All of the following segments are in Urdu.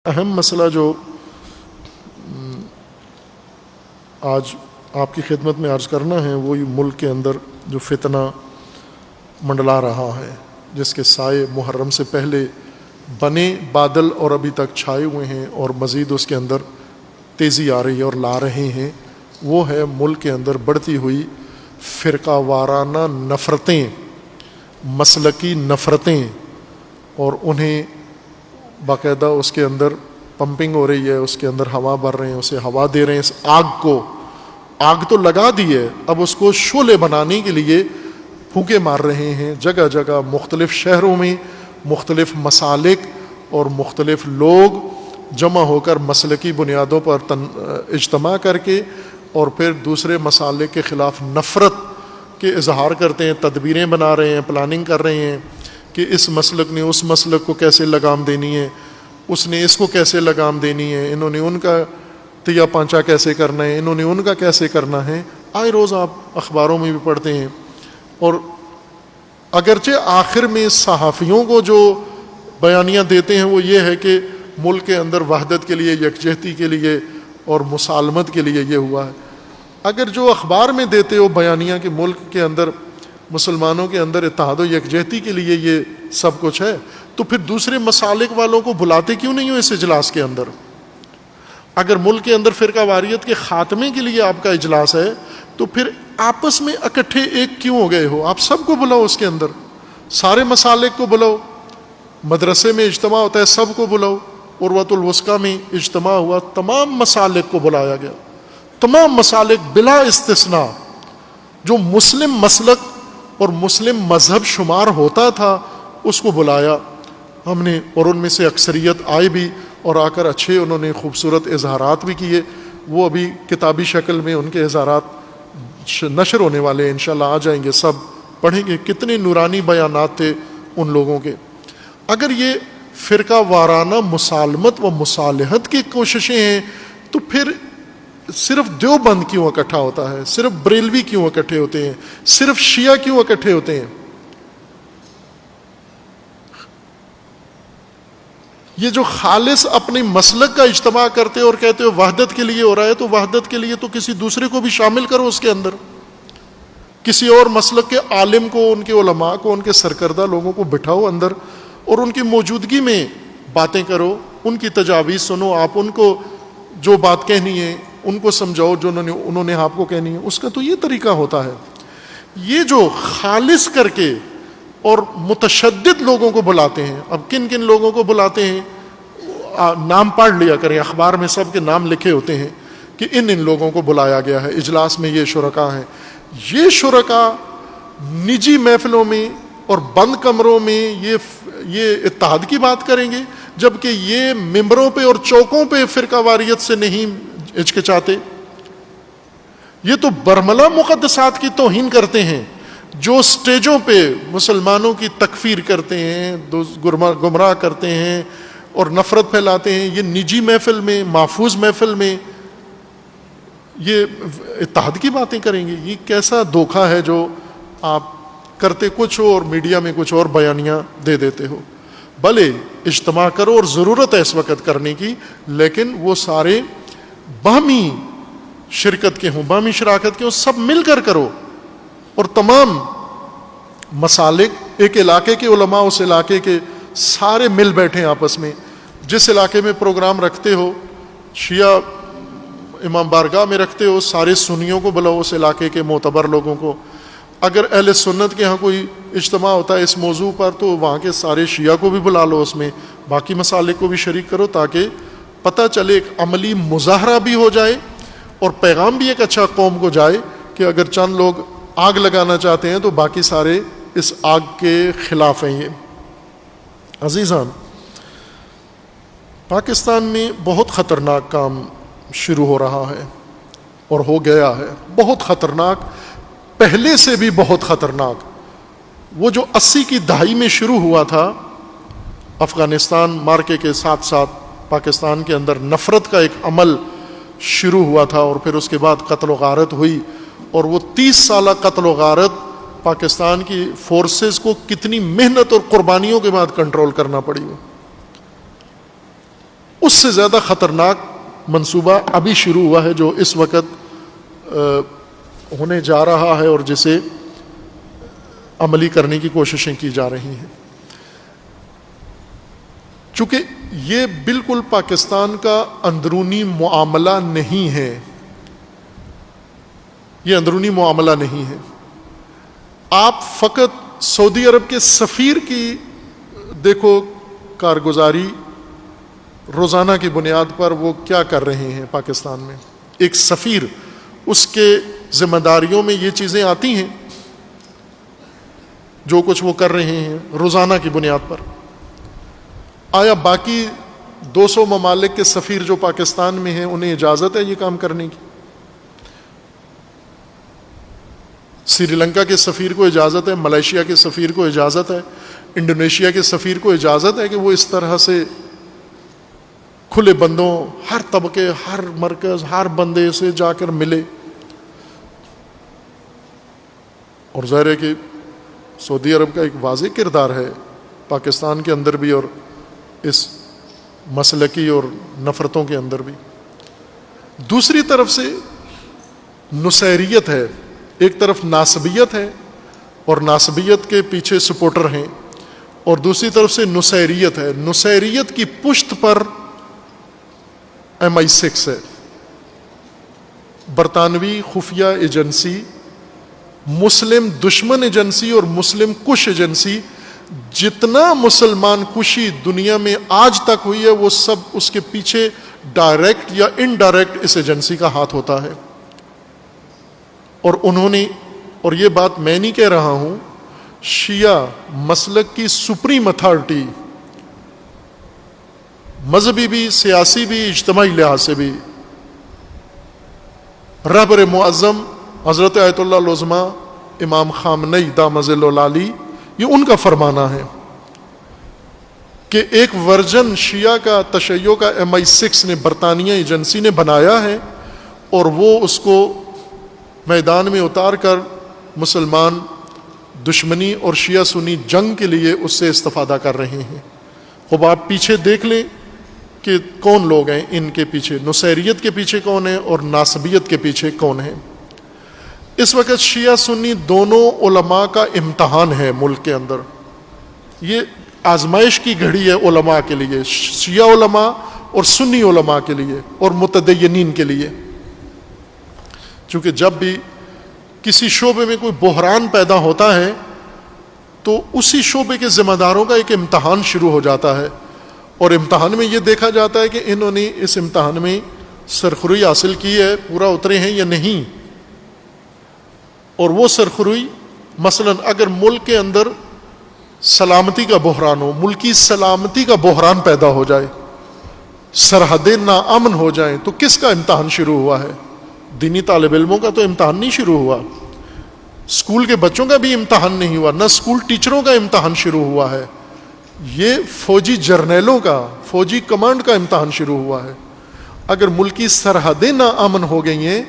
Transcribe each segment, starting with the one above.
اہم مسئلہ جو آج آپ کی خدمت میں عرض کرنا ہے وہی ملک کے اندر جو فتنہ منڈلا رہا ہے، جس کے سائے محرم سے پہلے بنے بادل اور ابھی تک چھائے ہوئے ہیں اور مزید اس کے اندر تیزی آ رہی ہے اور لا رہے ہیں، وہ ہے ملک کے اندر بڑھتی ہوئی فرقہ وارانہ نفرتیں، مسلکی نفرتیں، اور انہیں باقاعدہ اس کے اندر پمپنگ ہو رہی ہے، اس کے اندر ہوا بھر رہے ہیں، اسے ہوا دے رہے ہیں، اس آگ تو لگا دی ہے، اب اس کو شعلے بنانے کے لیے پھونکے مار رہے ہیں جگہ جگہ، مختلف شہروں میں مختلف مسالک اور مختلف لوگ جمع ہو کر مسلکی بنیادوں پر اجتماع کر کے اور پھر دوسرے مسالک کے خلاف نفرت کے اظہار کرتے ہیں، تدبیریں بنا رہے ہیں، پلاننگ کر رہے ہیں کہ اس مسلک نے اس مسلک کو کیسے لگام دینی ہے، اس نے اس کو کیسے لگام دینی ہے، انہوں نے ان کا تیا پانچا کیسے کرنا ہے، انہوں نے ان کا کیسے کرنا ہے، آئے روز آپ اخباروں میں بھی پڑھتے ہیں۔ اور اگرچہ آخر میں صحافیوں کو جو بیانیاں دیتے ہیں وہ یہ ہے کہ ملک کے اندر وحدت کے لیے، یکجہتی کے لیے اور مسالمت کے لیے یہ ہوا ہے، اگر جو اخبار میں دیتے ہو بیانیاں کہ ملک کے اندر مسلمانوں کے اندر اتحاد و یکجہتی کے لیے یہ سب کچھ ہے، تو پھر دوسرے مسالک والوں کو بلاتے کیوں نہیں ہو اس اجلاس کے اندر؟ اگر ملک کے اندر فرقہ واریت کے خاتمے کے لیے آپ کا اجلاس ہے تو پھر آپس میں اکٹھے ایک کیوں ہو گئے ہو؟ آپ سب کو بلاؤ، اس کے اندر سارے مسالک کو بلاؤ، مدرسے میں اجتماع ہوتا ہے سب کو بلاؤ، عروۃ الوثقیٰ میں اجتماع ہوا، تمام مسالک کو بلایا گیا، تمام مسالک بلا استثناء، جو مسلم مسلک اور مسلم مذہب شمار ہوتا تھا اس کو بلایا ہم نے، اور ان میں سے اکثریت آئے بھی اور آ کر اچھے انہوں نے خوبصورت اظہارات بھی کیے، وہ ابھی کتابی شکل میں ان کے اظہارات نشر ہونے والے ہیں، انشاءاللہ آ جائیں گے، سب پڑھیں گے، کتنے نورانی بیانات تھے ان لوگوں کے۔ اگر یہ فرقہ وارانہ مسالمت و مصالحت کی کوششیں ہیں تو پھر صرف دیوبند کیوں اکٹھا ہوتا ہے، صرف بریلوی کیوں اکٹھے ہوتے ہیں، صرف شیعہ کیوں اکٹھے ہوتے ہیں؟ یہ جو خالص اپنے مسلک کا اجتماع کرتے اور کہتے ہو وحدت کے لیے ہو رہا ہے، تو وحدت کے لیے تو کسی دوسرے کو بھی شامل کرو اس کے اندر، کسی اور مسلک کے عالم کو، ان کے علماء کو، ان کے سرکردہ لوگوں کو بٹھاؤ اندر اور ان کی موجودگی میں باتیں کرو، ان کی تجاویز سنو، آپ ان کو جو بات کہنی ہے ان کو سمجھاؤ جو انہوں نے آپ کو کہنی ہے، اس کا تو یہ طریقہ ہوتا ہے۔ یہ جو خالص کر کے اور متشدد لوگوں کو بلاتے ہیں، اب کن کن لوگوں کو بلاتے ہیں نام پڑھ لیا کریں، اخبار میں سب کے نام لکھے ہوتے ہیں کہ ان لوگوں کو بلایا گیا ہے، اجلاس میں یہ شرکاء ہیں۔ یہ شرکاء نجی محفلوں میں اور بند کمروں میں یہ اتحاد کی بات کریں گے، جبکہ یہ ممبروں پہ اور چوکوں پہ فرقہ واریت سے نہیں ہچکچاتے۔ یہ تو برملا مقدسات کی توہین کرتے ہیں، جو سٹیجوں پہ مسلمانوں کی تکفیر کرتے ہیں، گمراہ کرتے ہیں اور نفرت پھیلاتے ہیں، یہ نجی محفل میں، محفوظ محفل میں یہ اتحاد کی باتیں کریں گے۔ یہ کیسا دھوکہ ہے جو آپ کرتے کچھ ہو اور میڈیا میں کچھ اور بیانیاں دے دیتے ہو۔ بھلے اجتماع کرو اور ضرورت ہے اس وقت کرنے کی، لیکن وہ سارے باہمی شرکت کے ہوں، باہمی شراکت کے ہوں، سب مل کر کرو، اور تمام مسالک، ایک علاقے کے علماء اس علاقے کے سارے مل بیٹھیں آپس میں، جس علاقے میں پروگرام رکھتے ہو، شیعہ امام بارگاہ میں رکھتے ہو، سارے سنیوں کو بلاؤ، اس علاقے کے معتبر لوگوں کو۔ اگر اہل سنت کے ہاں کوئی اجتماع ہوتا ہے اس موضوع پر تو وہاں کے سارے شیعہ کو بھی بلا لو، اس میں باقی مسالک کو بھی شریک کرو، تاکہ پتہ چلے، ایک عملی مظاہرہ بھی ہو جائے اور پیغام بھی ایک اچھا قوم کو جائے کہ اگر چند لوگ آگ لگانا چاہتے ہیں تو باقی سارے اس آگ کے خلاف ہیں۔ یہ عزیزان، پاکستان میں بہت خطرناک کام شروع ہو رہا ہے اور ہو گیا ہے، بہت خطرناک، پہلے سے بھی بہت خطرناک۔ وہ جو 80 کی دہائی میں شروع ہوا تھا، افغانستان مارکے کے ساتھ ساتھ پاکستان کے اندر نفرت کا ایک عمل شروع ہوا تھا، اور پھر اس کے بعد قتل و غارت ہوئی، اور وہ 30 سالہ قتل و غارت پاکستان کی فورسز کو کتنی محنت اور قربانیوں کے بعد کنٹرول کرنا پڑی۔ اس سے زیادہ خطرناک منصوبہ ابھی شروع ہوا ہے جو اس وقت ہونے جا رہا ہے اور جسے عملی کرنے کی کوششیں کی جا رہی ہیں. چونکہ یہ بالکل پاکستان کا اندرونی معاملہ نہیں ہے، یہ اندرونی معاملہ نہیں ہے. آپ فقط سعودی عرب کے سفیر کی دیکھو کارگزاری روزانہ کی بنیاد پر وہ کیا کر رہے ہیں پاکستان میں. ایک سفیر، اس کے ذمہ داریوں میں یہ چیزیں آتی ہیں جو کچھ وہ کر رہے ہیں روزانہ کی بنیاد پر. آیا باقی 200 ممالک کے سفیر جو پاکستان میں ہیں انہیں اجازت ہے یہ کام کرنے کی؟ سری لنکا کے سفیر کو اجازت ہے، ملائیشیا کے سفیر کو اجازت ہے، انڈونیشیا کے سفیر کو اجازت ہے کہ وہ اس طرح سے کھلے بندوں، ہر طبقے، ہر مرکز، ہر بندے سے جا کر ملے. اور ظاہر ہے کہ سعودی عرب کا ایک واضح کردار ہے پاکستان کے اندر بھی اور اس مسلکی اور نفرتوں کے اندر بھی. دوسری طرف سے نصیریت ہے، ایک طرف ناصبیت ہے اور ناصبیت کے پیچھے سپورٹر ہیں، اور دوسری طرف سے نصیریت ہے. نصیریت کی پشت پر MI6 ہے، برطانوی خفیہ ایجنسی، مسلم دشمن ایجنسی اور مسلم کش ایجنسی. جتنا مسلمان کشی دنیا میں آج تک ہوئی ہے وہ سب اس کے پیچھے ڈائریکٹ یا انڈائریکٹ اس ایجنسی کا ہاتھ ہوتا ہے. اور انہوں نے، اور یہ بات میں نہیں کہہ رہا ہوں، شیعہ مسلک کی سپریم اتھارٹی، مذہبی بھی، سیاسی بھی، اجتماعی لحاظ سے بھی، رہبر معظم حضرت آیت اللہ العظمہ امام خامنئی دامت ظلہ العالی، یہ ان کا فرمانا ہے کہ ایک ورژن شیعہ کا، تشیع کا MI6 نے، برطانیہ ایجنسی نے بنایا ہے اور وہ اس کو میدان میں اتار کر مسلمان دشمنی اور شیعہ سنی جنگ کے لیے اس سے استفادہ کر رہے ہیں. اب آپ پیچھے دیکھ لیں کہ کون لوگ ہیں ان کے پیچھے، نصیریت کے پیچھے کون ہے اور ناصبیت کے پیچھے کون ہے. اس وقت شیعہ سنی دونوں علماء کا امتحان ہے ملک کے اندر. یہ آزمائش کی گھڑی ہے علماء کے لیے، شیعہ علماء اور سنی علماء کے لیے اور متدینین کے لیے. چونکہ جب بھی کسی شعبے میں کوئی بحران پیدا ہوتا ہے تو اسی شعبے کے ذمہ داروں کا ایک امتحان شروع ہو جاتا ہے، اور امتحان میں یہ دیکھا جاتا ہے کہ انہوں نے اس امتحان میں سرخروئی حاصل کی ہے، پورا اترے ہیں یا نہیں. اور وہ سرخروئی مثلا اگر ملک کے اندر سلامتی کا بحران ہو، ملکی سلامتی کا بحران پیدا ہو جائے، سرحدیں ناامن ہو جائیں، تو کس کا امتحان شروع ہوا ہے؟ دینی طالب علموں کا تو امتحان نہیں شروع ہوا، اسکول کے بچوں کا بھی امتحان نہیں ہوا، نہ اسکول ٹیچروں کا امتحان شروع ہوا ہے. یہ فوجی جرنیلوں کا، فوجی کمانڈ کا امتحان شروع ہوا ہے. اگر ملکی سرحدیں ناامن ہو گئی ہیں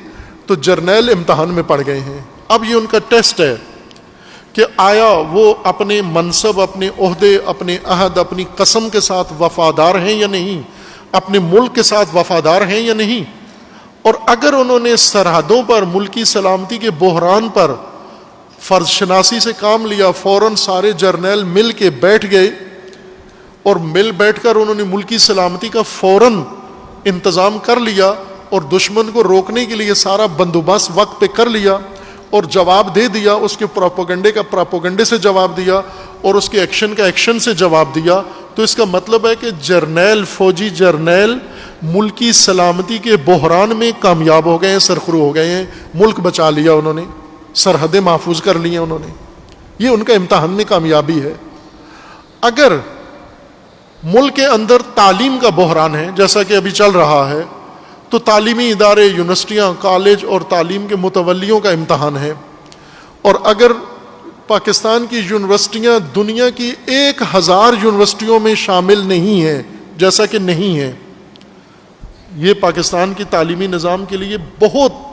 تو جرنیل امتحان میں پڑ گئے ہیں. اب یہ ان کا ٹیسٹ ہے کہ آیا وہ اپنے منصب، اپنے عہدے، اپنے عہد، اپنی قسم کے ساتھ وفادار ہیں یا نہیں، اپنے ملک کے ساتھ وفادار ہیں یا نہیں. اور اگر انہوں نے سرحدوں پر، ملکی سلامتی کے بحران پر فرض شناسی سے کام لیا، فوراً سارے جرنیل مل کے بیٹھ گئے اور بیٹھ کر انہوں نے ملکی سلامتی کا فوراً انتظام کر لیا اور دشمن کو روکنے کے لیے سارا بندوبست وقت پہ کر لیا اور جواب دے دیا، اس کے پروپیگنڈے کا پروپیگنڈے سے جواب دیا اور اس کے ایکشن کا ایکشن سے جواب دیا، تو اس کا مطلب ہے کہ جرنیل، فوجی جرنیل ملکی سلامتی کے بحران میں کامیاب ہو گئے ہیں، سرخرو ہو گئے ہیں، ملک بچا لیا انہوں نے، سرحدیں محفوظ کر لی ہیں انہوں نے. یہ ان کا امتحان میں کامیابی ہے. اگر ملک کے اندر تعلیم کا بحران ہے جیسا کہ ابھی چل رہا ہے، تو تعلیمی ادارے، یونیورسٹیاں، کالج اور تعلیم کے متولیوں کا امتحان ہے. اور اگر پاکستان کی یونیورسٹیاں دنیا کی 1000 یونیورسٹیوں میں شامل نہیں ہیں، جیسا کہ نہیں ہیں، یہ پاکستان کی تعلیمی نظام کے لیے بہت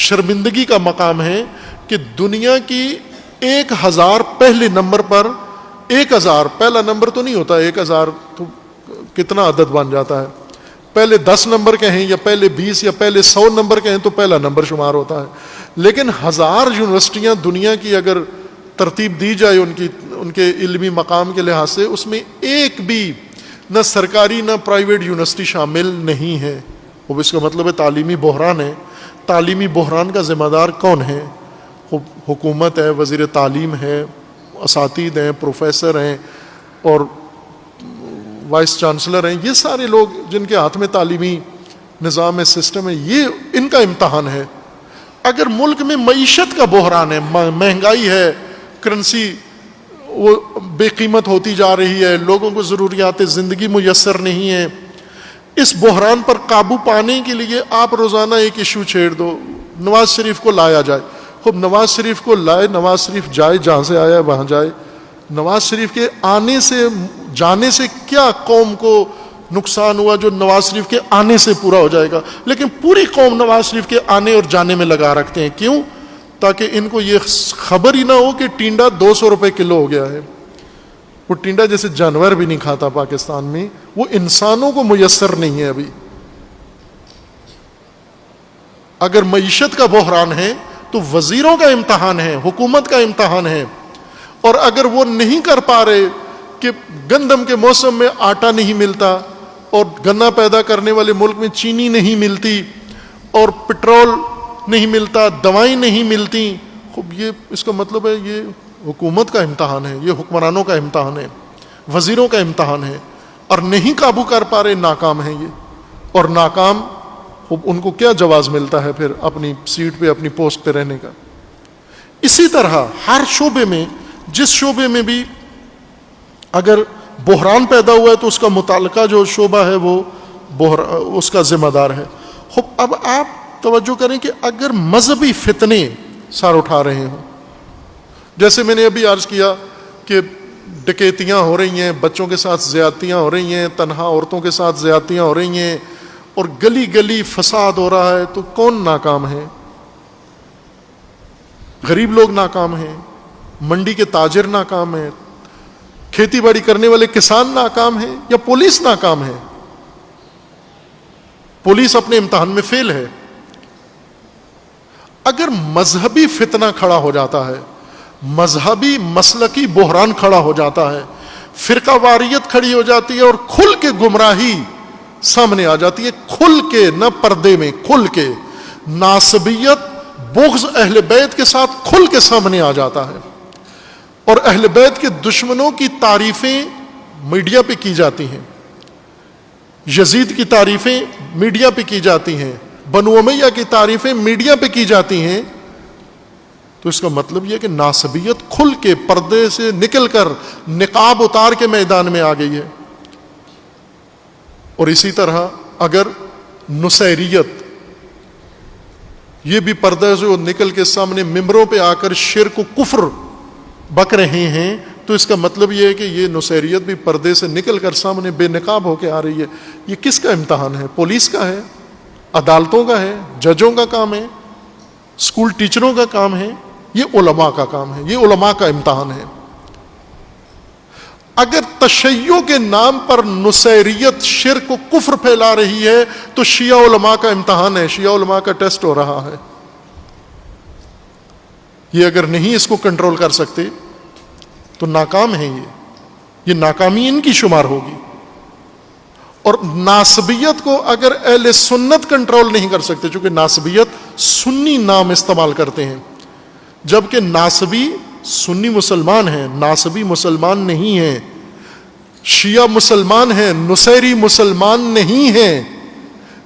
شرمندگی کا مقام ہے کہ دنیا کی 1000 پہلے نمبر پر، 1000 پہلا نمبر تو نہیں ہوتا، 1000 تو کتنا عدد بن جاتا ہے، پہلے 10 نمبر کے ہیں یا پہلے 20 یا پہلے 100 نمبر کے ہیں تو پہلا نمبر شمار ہوتا ہے. لیکن 1000 یونیورسٹیاں دنیا کی اگر ترتیب دی جائے ان کے علمی مقام کے لحاظ سے، اس میں ایک بھی نہ سرکاری نہ پرائیویٹ یونیورسٹی شامل نہیں ہے. وہ اس کا مطلب ہے تعلیمی بحران ہے. تعلیمی بحران کا ذمہ دار کون ہے؟ حکومت ہے، وزیر تعلیم ہے، اساتید ہیں، پروفیسر ہیں اور وائس چانسلر ہیں. یہ سارے لوگ جن کے ہاتھ میں تعلیمی نظام ہے، سسٹم ہے، یہ ان کا امتحان ہے. اگر ملک میں معیشت کا بحران ہے، مہنگائی ہے، کرنسی وہ بے قیمت ہوتی جا رہی ہے، لوگوں کو ضروریات زندگی میسر نہیں ہے، اس بحران پر قابو پانے کے لیے آپ روزانہ ایک ایشو چھیڑ دو، نواز شریف کو لایا جائے. خوب نواز شریف کو لائے، نواز شریف جائے جہاں سے آیا وہاں جائے. نواز شریف کے آنے سے جانے سے کیا قوم کو نقصان ہوا جو نواز شریف کے آنے سے پورا ہو جائے گا؟ لیکن پوری قوم نواز شریف کے آنے اور جانے میں لگا رکھتے ہیں. کیوں؟ تاکہ ان کو یہ خبر ہی نہ ہو کہ ٹینڈا 200 روپے کلو ہو گیا ہے. وہ ٹینڈا جیسے جانور بھی نہیں کھاتا پاکستان میں، وہ انسانوں کو میسر نہیں ہے ابھی. اگر معیشت کا بحران ہے تو وزیروں کا امتحان ہے، حکومت کا امتحان ہے. اور اگر وہ نہیں کر پا رہے کہ گندم کے موسم میں آٹا نہیں ملتا اور گنا پیدا کرنے والے ملک میں چینی نہیں ملتی اور پٹرول نہیں ملتا، دوائیں نہیں ملتی، خوب یہ اس کا مطلب ہے یہ حکومت کا امتحان ہے، یہ حکمرانوں کا امتحان ہے، وزیروں کا امتحان ہے. اور نہیں قابو کر پا رہے، ناکام ہیں یہ. اور ناکام ان کو کیا جواز ملتا ہے پھر اپنی سیٹ پہ، اپنی پوسٹ پہ رہنے کا؟ اسی طرح ہر شعبے میں، جس شعبے میں بھی اگر بحران پیدا ہوا ہے تو اس کا متعلقہ جو شعبہ ہے وہ اس کا ذمہ دار ہے. اب آپ توجہ کریں کہ اگر مذہبی فتنے سر اٹھا رہے ہوں، جیسے میں نے ابھی عرض کیا کہ ڈکیتیاں ہو رہی ہیں، بچوں کے ساتھ زیادتیاں ہو رہی ہیں، تنہا عورتوں کے ساتھ زیادتیاں ہو رہی ہیں، اور گلی گلی فساد ہو رہا ہے، تو کون ناکام ہے؟ غریب لوگ ناکام ہیں، منڈی کے تاجر ناکام ہیں، کھیتی باڑی کرنے والے کسان ناکام ہیں، یا پولیس ناکام ہے؟ پولیس اپنے امتحان میں فیل ہے. اگر مذہبی فتنہ کھڑا ہو جاتا ہے، مذہبی مسلکی بحران کھڑا ہو جاتا ہے، فرقہ واریت کھڑی ہو جاتی ہے اور کھل کے گمراہی سامنے آ جاتی ہے، کھل کے، نہ پردے میں، کھل کے ناسبیت، بغض اہل بیت کے ساتھ کھل کے سامنے آ جاتا ہے، اور اہل بیت کے دشمنوں کی تعریفیں میڈیا پہ کی جاتی ہیں، یزید کی تعریفیں میڈیا پہ کی جاتی ہیں، بنو امیہ کی تعریفیں میڈیا پہ کی جاتی ہیں، تو اس کا مطلب یہ کہ ناسبیت کھل کے پردے سے نکل کر نقاب اتار کے میدان میں آ گئی ہے. اور اسی طرح اگر نصیریت، یہ بھی پردے سے نکل کے سامنے ممبروں پہ آ کر شرک و کفر بک رہے ہیں، تو اس کا مطلب یہ ہے کہ یہ نصیریت بھی پردے سے نکل کر سامنے بے نقاب ہو کے آ رہی ہے. یہ کس کا امتحان ہے؟ پولیس کا ہے، عدالتوں کا ہے، ججوں کا کام ہے، اسکول ٹیچروں کا کام ہے، یہ علماء کا کام ہے، یہ علماء کا امتحان ہے. اگر تشیع کے نام پر نصیریت شرک و کفر پھیلا رہی ہے تو شیعہ علماء کا امتحان ہے، شیعہ علماء کا ٹیسٹ ہو رہا ہے. یہ اگر نہیں اس کو کنٹرول کر سکتے تو ناکام ہیں، یہ ناکامی ان کی شمار ہوگی. اور ناسبیت کو اگر اہل سنت کنٹرول نہیں کر سکتے، چونکہ ناسبیت سنی نام استعمال کرتے ہیں، جبکہ ناسبی سنی مسلمان ہیں، ناسبی مسلمان نہیں ہیں، شیعہ مسلمان ہیں، نصیری مسلمان نہیں ہیں.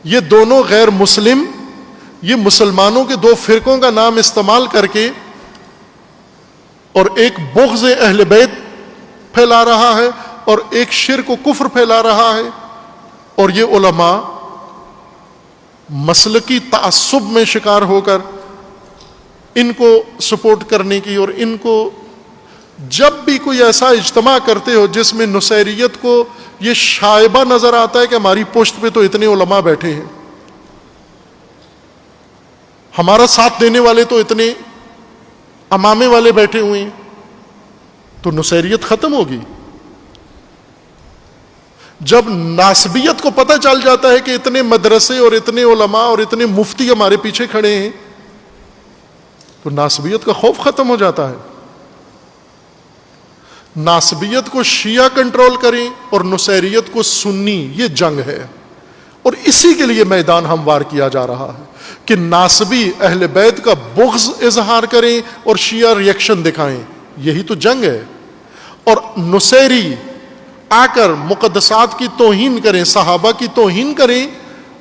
یہ دونوں غیر مسلم، یہ مسلمانوں کے دو فرقوں کا نام استعمال کر کے اور ایک بغض اہل بیت پھیلا رہا ہے اور ایک شرک و کفر پھیلا رہا ہے. اور یہ علماء مسلکی تعصب میں شکار ہو کر ان کو سپورٹ کرنے کی، اور ان کو جب بھی کوئی ایسا اجتماع کرتے ہو جس میں نصیریت کو یہ شائبہ نظر آتا ہے کہ ہماری پشت پہ تو اتنے علماء بیٹھے ہیں، ہمارا ساتھ دینے والے تو اتنے امامے والے بیٹھے ہوئے ہیں، تو نصیریت ختم ہوگی. جب ناسبیت کو پتہ چل جاتا ہے کہ اتنے مدرسے اور اتنے علماء اور اتنے مفتی ہمارے پیچھے کھڑے ہیں، تو ناسبیت کا خوف ختم ہو جاتا ہے. ناسبیت کو شیعہ کنٹرول کریں اور نصیریت کو سنی، یہ جنگ ہے. اور اسی کے لیے میدان ہموار کیا جا رہا ہے کہ ناسبی اہل بیت کا بغض اظہار کریں اور شیعہ ریئیکشن دکھائیں. یہی تو جنگ ہے. اور نصیری آ کر مقدسات کی توہین کریں، صحابہ کی توہین کریں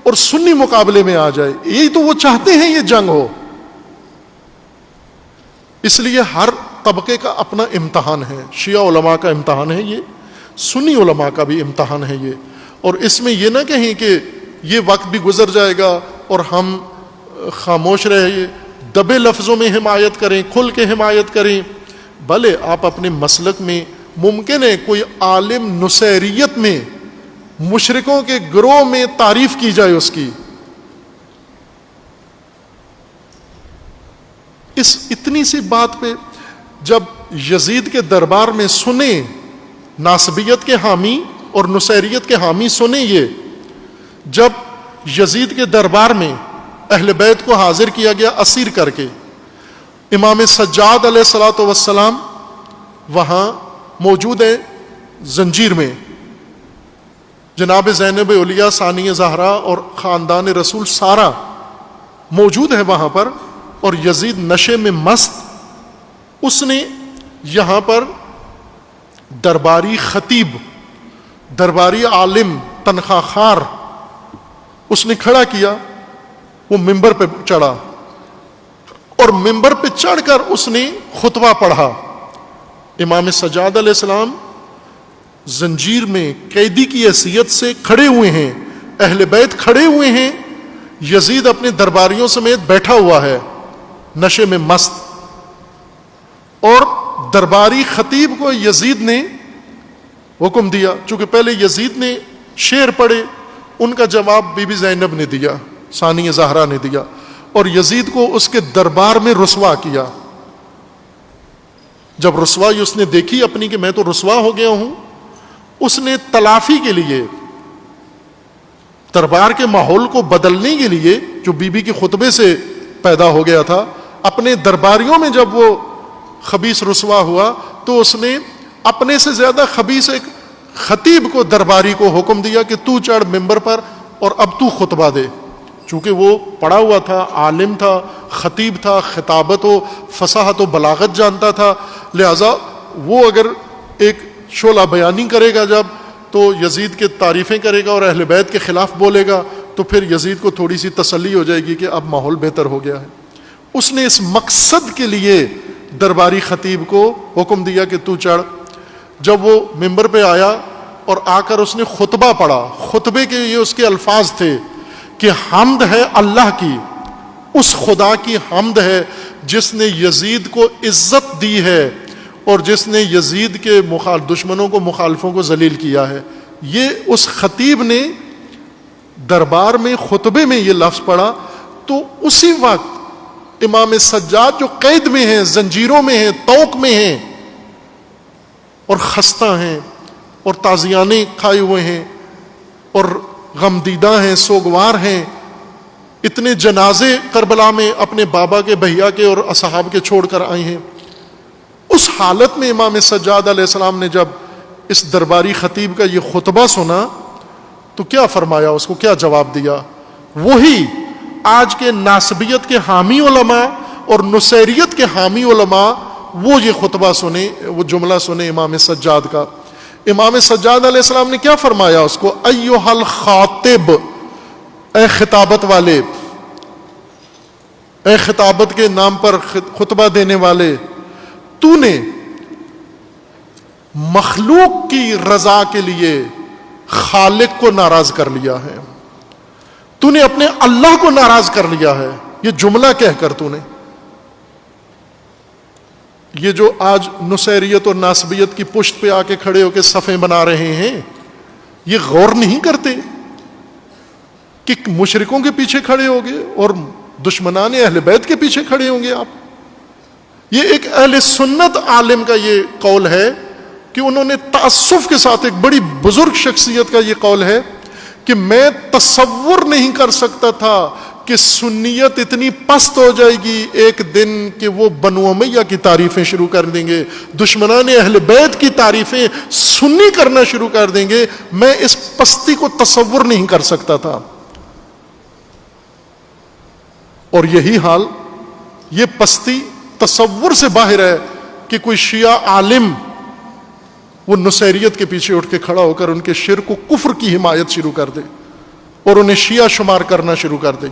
اور سنی مقابلے میں آ جائے. یہی تو وہ چاہتے ہیں یہ جنگ ہو. اس لیے ہر طبقے کا اپنا امتحان ہے. شیعہ علماء کا امتحان ہے یہ، سنی علماء کا بھی امتحان ہے یہ. اور اس میں یہ نہ کہیں کہ یہ وقت بھی گزر جائے گا اور ہم خاموش رہے، دبے لفظوں میں حمایت کریں، کھل کے حمایت کریں. بھلے آپ اپنے مسلک میں ممکن ہے کوئی عالم نصیریت میں مشرکوں کے گروہ میں تعریف کی جائے اس کی، اس اتنی سی بات پہ جب یزید کے دربار میں سنیں ناسبیت کے حامی اور نصیریت کے حامی سنیں، یہ جب یزید کے دربار میں اہل بیت کو حاضر کیا گیا اسیر کر کے، امام سجاد علیہ الصلوۃ والسلام وہاں موجود ہیں زنجیر میں، جناب زینب علیہ ثانیہ زہرا اور خاندان رسول سارا موجود ہے وہاں پر، اور یزید نشے میں مست. اس نے یہاں پر درباری خطیب، درباری عالم، تنخواہ خار اس نے کھڑا کیا. وہ ممبر پہ چڑھا اور ممبر پہ چڑھ کر اس نے خطبہ پڑھا. امام سجاد علیہ السلام زنجیر میں قیدی کی حیثیت سے کھڑے ہوئے ہیں، اہل بیت کھڑے ہوئے ہیں، یزید اپنے درباریوں سمیت بیٹھا ہوا ہے نشے میں مست. اور درباری خطیب کو یزید نے حکم دیا، چونکہ پہلے یزید نے شعر پڑھے، ان کا جواب بی بی زینب نے دیا، ثانیہ زہرا نے دیا، اور یزید کو اس کے دربار میں رسوا کیا. جب رسوائی اس نے دیکھی اپنی کہ میں تو رسوا ہو گیا ہوں، اس نے تلافی کے لیے، دربار کے ماحول کو بدلنے کے لیے جو بی بی کے خطبے سے پیدا ہو گیا تھا، اپنے درباریوں میں جب وہ خبیث رسوا ہوا تو اس نے اپنے سے زیادہ خبیث ایک خطیب کو، درباری کو حکم دیا کہ تو چڑھ ممبر پر اور اب تو خطبہ دے. چونکہ وہ پڑھا ہوا تھا، عالم تھا، خطیب تھا، خطابت و فصاحت و بلاغت جانتا تھا، لہذا وہ اگر ایک شعلہ بیانی کرے گا جب، تو یزید کے تعریفیں کرے گا اور اہل بیت کے خلاف بولے گا، تو پھر یزید کو تھوڑی سی تسلی ہو جائے گی کہ اب ماحول بہتر ہو گیا ہے. اس نے اس مقصد کے لیے درباری خطیب کو حکم دیا کہ تو چڑھ. جب وہ ممبر پہ آیا اور آ کر اس نے خطبہ پڑھا، خطبے کے یہ اس کے الفاظ تھے کہ حمد ہے اللہ کی، اس خدا کی حمد ہے جس نے یزید کو عزت دی ہے اور جس نے یزید کے دشمنوں کو، مخالفوں کو ذلیل کیا ہے. یہ اس خطیب نے دربار میں خطبے میں یہ لفظ پڑھا. تو اسی وقت امام سجاد جو قید میں ہیں، زنجیروں میں ہیں، طوق میں ہیں اور خستہ ہیں اور تازیانے کھائے ہوئے ہیں اور غمدیدہ ہیں، سوگوار ہیں، اتنے جنازے کربلا میں اپنے بابا کے، بھیا کے اور اصحاب کے چھوڑ کر آئے ہیں، اس حالت میں امام سجاد علیہ السلام نے جب اس درباری خطیب کا یہ خطبہ سنا تو کیا فرمایا، اس کو کیا جواب دیا؟ وہی آج کے ناسبیت کے حامی علماء اور نصیریت کے حامی علماء وہ یہ خطبہ سنے، وہ جملہ سنے امام سجاد کا. امام سجاد علیہ السلام نے کیا فرمایا اس کو؟ ایھا الخاطب، اے خطابت والے، اے خطابت کے نام پر خطبہ دینے والے، تو نے مخلوق کی رضا کے لیے خالق کو ناراض کر لیا ہے، تو نے اپنے اللہ کو ناراض کر لیا ہے. یہ جملہ کہہ کر تو نے، یہ جو آج نصیریت اور ناسبیت کی پشت پہ آ کے کھڑے ہو کے صفیں بنا رہے ہیں، یہ غور نہیں کرتے کہ مشرکوں کے پیچھے کھڑے ہوگے اور دشمنان اہل بیت کے پیچھے کھڑے ہوں گے آپ. یہ ایک اہل سنت عالم کا یہ قول ہے کہ انہوں نے تعصف کے ساتھ، ایک بڑی بزرگ شخصیت کا یہ قول ہے کہ میں تصور نہیں کر سکتا تھا کہ سنیت اتنی پست ہو جائے گی ایک دن کہ وہ بنو امیہ کی تعریفیں شروع کر دیں گے، دشمنان اہل بیت کی تعریفیں سنی کرنا شروع کر دیں گے. میں اس پستی کو تصور نہیں کر سکتا تھا. اور یہی حال، یہ پستی تصور سے باہر ہے کہ کوئی شیعہ عالم وہ نصیریت کے پیچھے اٹھ کے کھڑا ہو کر ان کے شرک و کفر کی حمایت شروع کر دے اور انہیں شیعہ شمار کرنا شروع کر دے.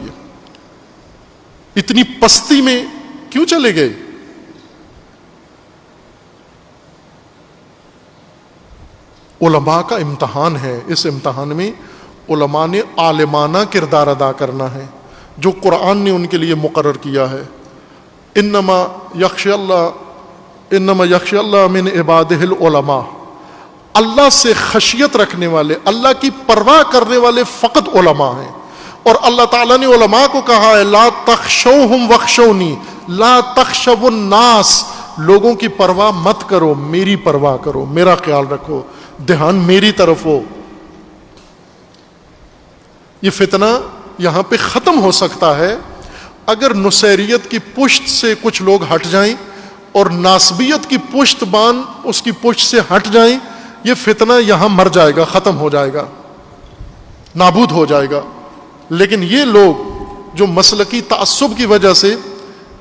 اتنی پستی میں کیوں چلے گئے؟ علماء کا امتحان ہے. اس امتحان میں علماء نے عالمانہ کردار ادا کرنا ہے جو قرآن نے ان کے لیے مقرر کیا ہے. انما یخشی اللہ من عبادہ العلماء. اللہ سے خشیت رکھنے والے، اللہ کی پرواہ کرنے والے فقط علماء ہیں. اور اللہ تعالیٰ نے علماء کو کہا ہے لا تخشوہم وخشونی، لا تخشوا الناس. لوگوں کی پرواہ مت کرو، میری پرواہ کرو، میرا خیال رکھو، دھیان میری طرف ہو. یہ فتنہ یہاں پہ ختم ہو سکتا ہے اگر نصیریت کی پشت سے کچھ لوگ ہٹ جائیں اور ناسبیت کی پشت بان اس کی پشت سے ہٹ جائیں. یہ فتنہ یہاں مر جائے گا، ختم ہو جائے گا، نابود ہو جائے گا. لیکن یہ لوگ جو مسلکی تعصب کی وجہ سے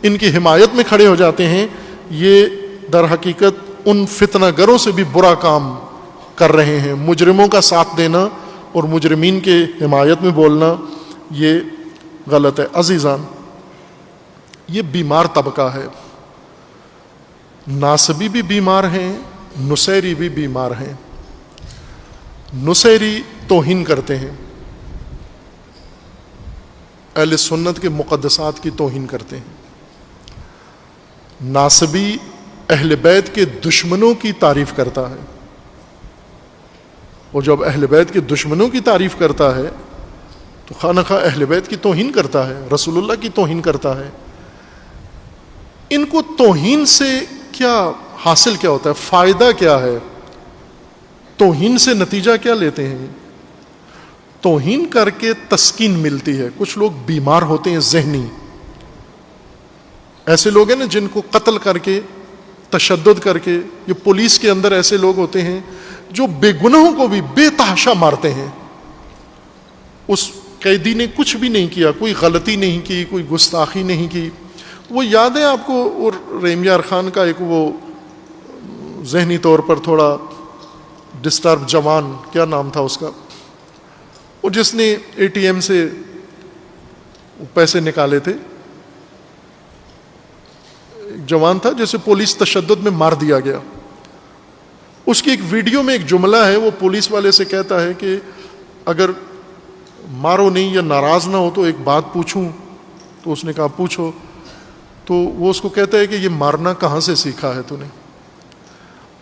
ان کی حمایت میں کھڑے ہو جاتے ہیں، یہ در حقیقت ان فتنہ گروں سے بھی برا کام کر رہے ہیں. مجرموں کا ساتھ دینا اور مجرمین کے حمایت میں بولنا یہ غلط ہے. عزیزان، یہ بیمار طبقہ ہے. ناصبی بھی بیمار ہیں، نصیری بھی بیمار ہیں. نصیری توہین کرتے ہیں، اہل سنت کے مقدسات کی توہین کرتے ہیں. ناصبی اہل بیت کے دشمنوں کی تعریف کرتا ہے، اور جب اہل بیت کے دشمنوں کی تعریف کرتا ہے تو خواہ نخواہ اہل بیت کی توہین کرتا ہے، رسول اللہ کی توہین کرتا ہے. ان کو توہین سے کیا حاصل کیا ہوتا ہے؟ فائدہ کیا ہے؟ توہین سے نتیجہ کیا لیتے ہیں؟ توہین کر کے تسکین ملتی ہے. کچھ لوگ بیمار ہوتے ہیں ذہنی، ایسے لوگ ہیں نا جن کو قتل کر کے، تشدد کر کے، یہ پولیس کے اندر ایسے لوگ ہوتے ہیں جو بے گناہوں کو بھی بے تحاشا مارتے ہیں. اس قیدی نے کچھ بھی نہیں کیا، کوئی غلطی نہیں کی، کوئی گستاخی نہیں کی. وہ یاد ہے آپ کو اور رحیم یار خان کا ایک وہ ذہنی طور پر تھوڑا ڈسٹرب جوان، کیا نام تھا اس کا، وہ جس نے اے ٹی ایم سے پیسے نکالے تھے، جوان تھا جسے پولیس تشدد میں مار دیا گیا. اس کی ایک ویڈیو میں ایک جملہ ہے، وہ پولیس والے سے کہتا ہے کہ اگر مارو نہیں یا ناراض نہ ہو تو ایک بات پوچھوں. تو اس نے کہا پوچھو. تو وہ اس کو کہتا ہے کہ یہ مارنا کہاں سے سیکھا ہے تو نے؟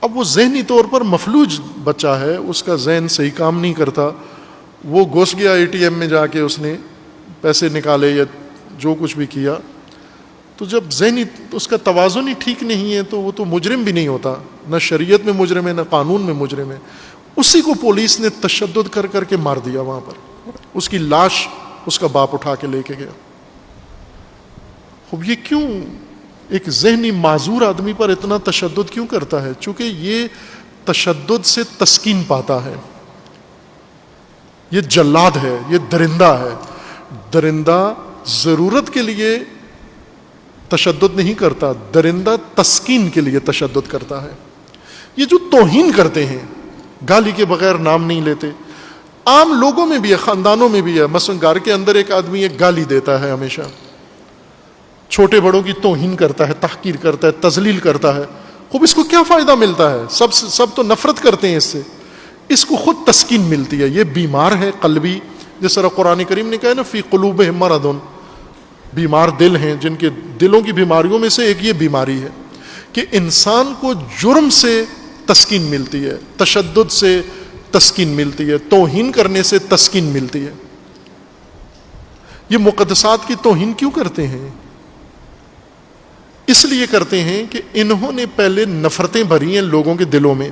اب وہ ذہنی طور پر مفلوج بچہ ہے، اس کا ذہن صحیح کام نہیں کرتا. وہ گھس گیا اے ٹی ایم میں، جا کے اس نے پیسے نکالے یا جو کچھ بھی کیا. تو جب ذہنی اس کا توازن ہی ٹھیک نہیں ہے تو وہ تو مجرم بھی نہیں ہوتا، نہ شریعت میں مجرم ہے نہ قانون میں مجرم ہے. اسی کو پولیس نے تشدد کر کر کے مار دیا وہاں پر. اس کی لاش اس کا باپ اٹھا کے لے کے گیا. اب یہ کیوں ایک ذہنی معذور آدمی پر اتنا تشدد کیوں کرتا ہے؟ چونکہ یہ تشدد سے تسکین پاتا ہے. یہ جلاد ہے، یہ درندہ ہے. درندہ ضرورت کے لیے تشدد نہیں کرتا، درندہ تسکین کے لیے تشدد کرتا ہے. یہ جو توہین کرتے ہیں، گالی کے بغیر نام نہیں لیتے، عام لوگوں میں بھی ہے، خاندانوں میں بھی ہے. مثلا گھر کے اندر ایک آدمی ایک گالی دیتا ہے، ہمیشہ چھوٹے بڑوں کی توہین کرتا ہے، تحقیر کرتا ہے، تذلیل کرتا ہے. خوب اس کو کیا فائدہ ملتا ہے؟ سب تو نفرت کرتے ہیں اس سے، اس کو خود تسکین ملتی ہے. یہ بیمار ہے قلبی، جس طرح قرآن کریم نے کہا ہے نا فی قلوبہم مرض، بیمار دل ہیں. جن کے دلوں کی بیماریوں میں سے ایک یہ بیماری ہے کہ انسان کو جرم سے تسکین ملتی ہے، تشدد سے تسکین ملتی ہے، توہین کرنے سے تسکین ملتی ہے. یہ مقدسات کی توہین کیوں کرتے ہیں؟ اس لیے کرتے ہیں کہ انہوں نے پہلے نفرتیں بھری ہیں لوگوں کے دلوں میں.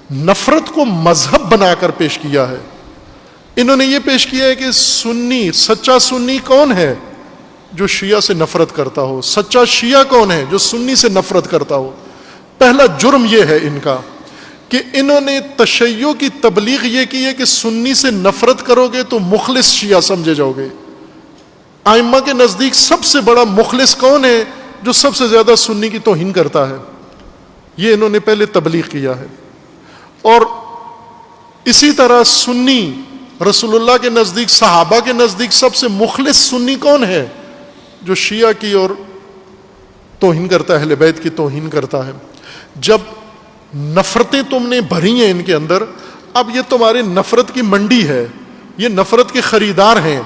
نفرت کو مذہب بنا کر پیش کیا ہے. انہوں نے یہ پیش کیا ہے کہ سنی، سچا سنی کون ہے؟ جو شیعہ سے نفرت کرتا ہو. سچا شیعہ کون ہے؟ جو سنی سے نفرت کرتا ہو. پہلا جرم یہ ہے ان کا کہ انہوں نے تشیع کی تبلیغ یہ کی ہے کہ سنی سے نفرت کرو گے تو مخلص شیعہ سمجھے جاؤ گے. ائمہ کے نزدیک سب سے بڑا مخلص کون ہے؟ جو سب سے زیادہ سنی کی توہین کرتا ہے. یہ انہوں نے پہلے تبلیغ کیا ہے. اور اسی طرح سنی رسول اللہ کے نزدیک، صحابہ کے نزدیک سب سے مخلص سنی کون ہے؟ جو شیعہ کی اور توہین کرتا ہے، اہل بیت کی توہین کرتا ہے. جب نفرتیں تم نے بھری ہیں ان کے اندر، اب یہ تمہاری نفرت کی منڈی ہے، یہ نفرت کے خریدار ہیں.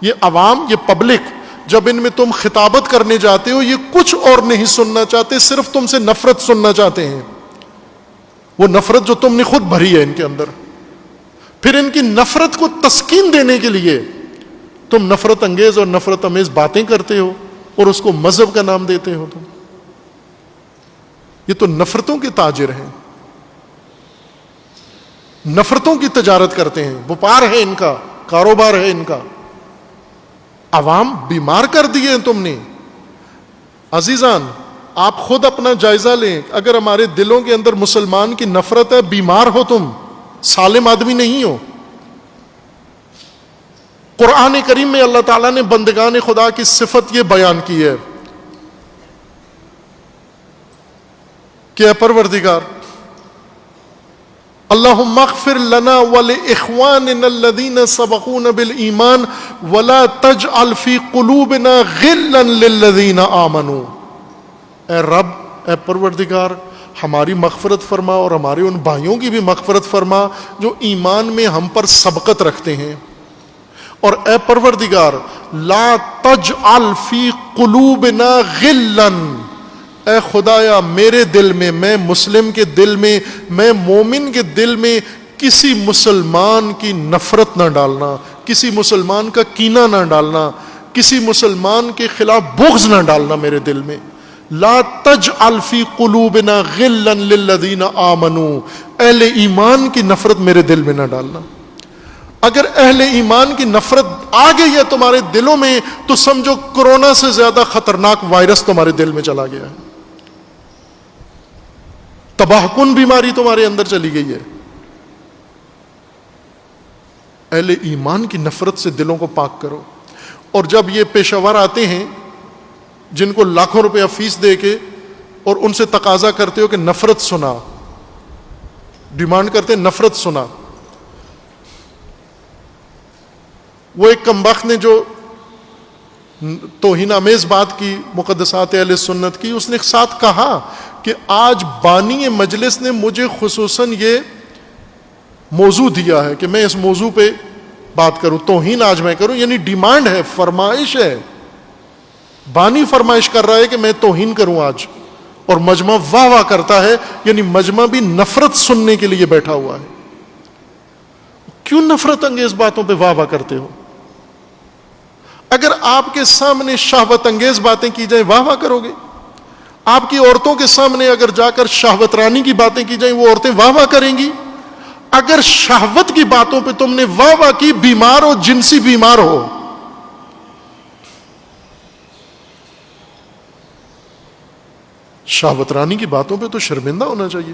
یہ عوام، یہ پبلک، جب ان میں تم خطابت کرنے جاتے ہو، یہ کچھ اور نہیں سننا چاہتے، صرف تم سے نفرت سننا چاہتے ہیں. وہ نفرت جو تم نے خود بھری ہے ان کے اندر. پھر ان کی نفرت کو تسکین دینے کے لیے تم نفرت انگیز اور نفرت امیز باتیں کرتے ہو اور اس کو مذہب کا نام دیتے ہو. تم یہ تو نفرتوں کے تاجر ہیں، نفرتوں کی تجارت کرتے ہیں. وپار ہے ان کا، کاروبار ہے ان کا. عوام بیمار کر دیے ہیں تم نے. عزیزان، آپ خود اپنا جائزہ لیں. اگر ہمارے دلوں کے اندر مسلمان کی نفرت ہے، بیمار ہو تم، سالم آدمی نہیں ہو. قرآن کریم میں اللہ تعالیٰ نے بندگان خدا کی صفت یہ بیان کی ہے کہ اے پروردگار، اللہم اغفر لنا ولإخواننا الذین سبقونا بالایمان ولا تجعل فی قلوبنا غلا للذین آمنوا. اے رب، اے پروردگار، ہماری مغفرت فرما اور ہمارے ان بھائیوں کی بھی مغفرت فرما جو ایمان میں ہم پر سبقت رکھتے ہیں. اور اے پروردگار، لا تجعل فی قلوبنا غلا، اے خدایا میرے دل میں، میں مسلم کے دل میں، میں مومن کے دل میں کسی مسلمان کی نفرت نہ ڈالنا، کسی مسلمان کا کینہ نہ ڈالنا، کسی مسلمان کے خلاف بغض نہ ڈالنا میرے دل میں. لا تجعل فی قلوبنا غلا للذین آمنوا، اہل ایمان کی نفرت میرے دل میں نہ ڈالنا. اگر اہل ایمان کی نفرت آ گئی ہے تمہارے دلوں میں تو سمجھو کورونا سے زیادہ خطرناک وائرس تمہارے دل میں چلا گیا ہے، تباہ کن بیماری تمہارے اندر چلی گئی ہے. اہل ایمان کی نفرت سے دلوں کو پاک کرو. اور جب یہ پیشہ ور آتے ہیں جن کو لاکھوں روپیہ فیس دے کے اور ان سے تقاضا کرتے ہو کہ نفرت سنا، ڈیمانڈ کرتے ہیں نفرت سنا. وہ ایک کمبخت نے جو توہین آمیز بات کی مقدسات اہل سنت کی، اس نے ساتھ کہا کہ آج بانی مجلس نے مجھے خصوصاً یہ موضوع دیا ہے کہ میں اس موضوع پہ بات کروں، توہین آج میں کروں. یعنی ڈیمانڈ ہے، فرمائش ہے. بانی فرمائش کر رہا ہے کہ میں توہین کروں آج، اور مجمع واہ واہ کرتا ہے. یعنی مجمع بھی نفرت سننے کے لیے بیٹھا ہوا ہے. کیوں نفرت انگیز باتوں پہ واہ واہ کرتے ہو؟ اگر آپ کے سامنے شہوت انگیز باتیں کی جائیں واہ واہ کرو گے. آپ کی عورتوں کے سامنے اگر جا کر شہوت رانی کی باتیں کی جائیں وہ عورتیں واہ واہ کریں گی. اگر شہوت کی باتوں پہ تم نے واہ واہ کی، بیمار ہو، جنسی بیمار ہو. شہوت رانی کی باتوں پہ تو شرمندہ ہونا چاہیے،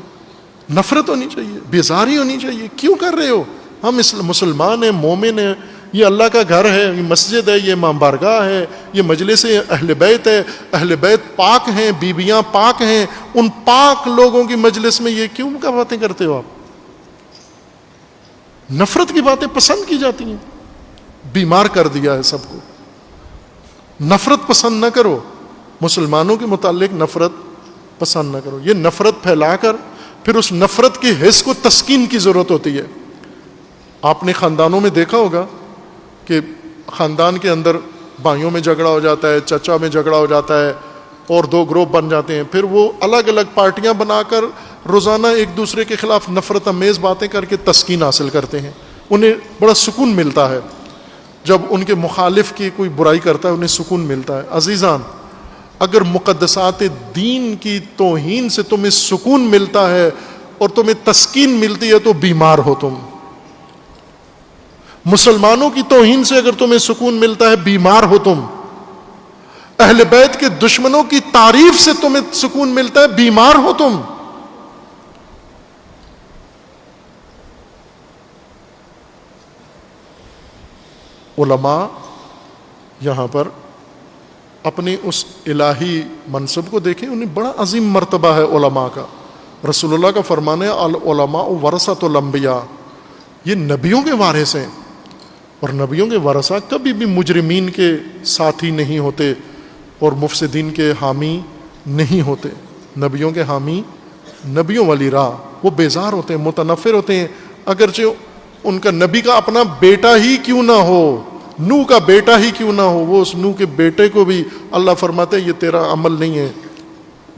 نفرت ہونی چاہیے، بیزاری ہونی چاہیے. کیوں کر رہے ہو؟ ہم مسلمان ہیں، مومن ہیں، یہ اللہ کا گھر ہے، یہ مسجد ہے، یہ امام بارگاہ ہے، یہ مجلس اہل بیت ہے. اہل بیت پاک ہیں، بیویاں پاک ہیں. ان پاک لوگوں کی مجلس میں یہ کیوں کا باتیں کرتے ہو آپ؟ نفرت کی باتیں پسند کی جاتی ہیں. بیمار کر دیا ہے سب کو. نفرت پسند نہ کرو، مسلمانوں کے متعلق نفرت پسند نہ کرو. یہ نفرت پھیلا کر پھر اس نفرت کے حس کو تسکین کی ضرورت ہوتی ہے. آپ نے خاندانوں میں دیکھا ہوگا کہ خاندان کے اندر بھائیوں میں جھگڑا ہو جاتا ہے، چچا میں جھگڑا ہو جاتا ہے، اور دو گروپ بن جاتے ہیں. پھر وہ الگ الگ پارٹیاں بنا کر روزانہ ایک دوسرے کے خلاف نفرت امیز باتیں کر کے تسکین حاصل کرتے ہیں. انہیں بڑا سکون ملتا ہے جب ان کے مخالف کی کوئی برائی کرتا ہے، انہیں سکون ملتا ہے. عزیزان، اگر مقدسات دین کی توہین سے تمہیں سکون ملتا ہے اور تمہیں تسکین ملتی ہے تو بیمار ہو تم. مسلمانوں کی توہین سے اگر تمہیں سکون ملتا ہے بیمار ہو تم. اہل بیت کے دشمنوں کی تعریف سے تمہیں سکون ملتا ہے بیمار ہو تم. علماء یہاں پر اپنے اس الہی منصب کو دیکھیں, انہیں بڑا عظیم مرتبہ ہے علماء کا. رسول اللہ کا فرمان ہے العلماء ورثۃ الانبیاء, یہ نبیوں کے وارث ہیں. اور نبیوں کے ورثہ کبھی بھی مجرمین کے ساتھی نہیں ہوتے اور مفسدین کے حامی نہیں ہوتے. نبیوں کے حامی, نبیوں والی راہ, وہ بیزار ہوتے ہیں, متنفر ہوتے ہیں, اگرچہ ان کا نبی کا اپنا بیٹا ہی کیوں نہ ہو, نوح کا بیٹا ہی کیوں نہ ہو, وہ اس نوح کے بیٹے کو بھی اللہ فرماتے ہیں یہ تیرا عمل نہیں ہے,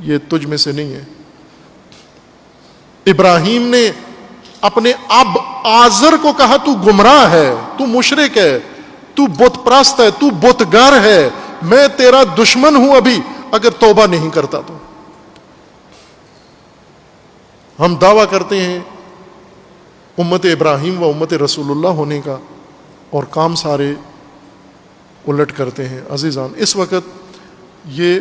یہ تجھ میں سے نہیں ہے. ابراہیم نے اپنے اب آزر کو کہا تو گمراہ ہے, تو مشرک ہے, تو بت پرست ہے, تو بت گر ہے, میں تیرا دشمن ہوں ابھی اگر توبہ نہیں کرتا تو. ہم دعویٰ کرتے ہیں امت ابراہیم و امت رسول اللہ ہونے کا اور کام سارے الٹ کرتے ہیں. عزیزان, اس وقت یہ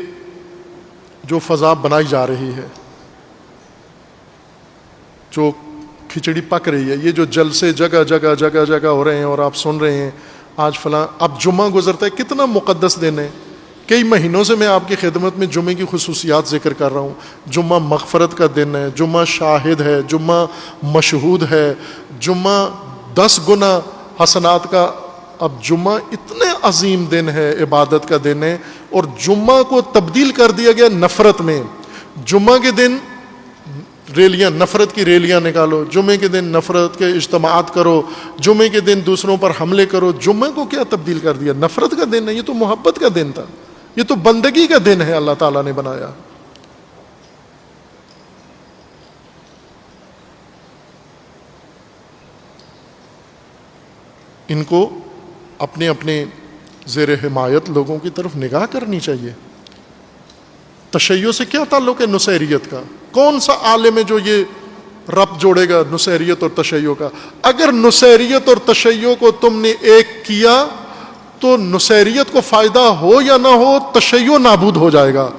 جو فضا بنائی جا رہی ہے, جو کھچڑی پک رہی ہے, یہ جو جلسے جگہ جگہ جگہ جگہ ہو رہے ہیں اور آپ سن رہے ہیں آج فلاں, اب جمعہ گزرتا ہے, کتنا مقدس دن ہے. کئی مہینوں سے میں آپ کی خدمت میں جمعے کی خصوصیات ذکر کر رہا ہوں. جمعہ مغفرت کا دن ہے, جمعہ شاہد ہے, جمعہ مشہود ہے, جمعہ 10 گنا حسنات کا. اب جمعہ اتنے عظیم دن ہے, عبادت کا دن ہے, اور جمعہ کو تبدیل کر دیا گیا نفرت میں. جمعہ کے دن ریلیاں, نفرت کی ریلیاں نکالو, جمعے کے دن نفرت کے اجتماعات کرو, جمعے کے دن دوسروں پر حملے کرو. جمعہ کو کیا تبدیل کر دیا؟ نفرت کا دن ہے, یہ تو محبت کا دن تھا, یہ تو بندگی کا دن ہے اللہ تعالیٰ نے بنایا. ان کو اپنے اپنے زیر حمایت لوگوں کی طرف نگاہ کرنی چاہیے. تشیع سے کیا تعلق ہے نصیریت کا؟ کون سا عالم ہے جو یہ ربط جوڑے گا نصیریت اور تشیع کا؟ اگر نصیریت اور تشیع کو تم نے ایک کیا تو نصیریت کو فائدہ ہو یا نہ ہو, تشیع نابود ہو جائے گا.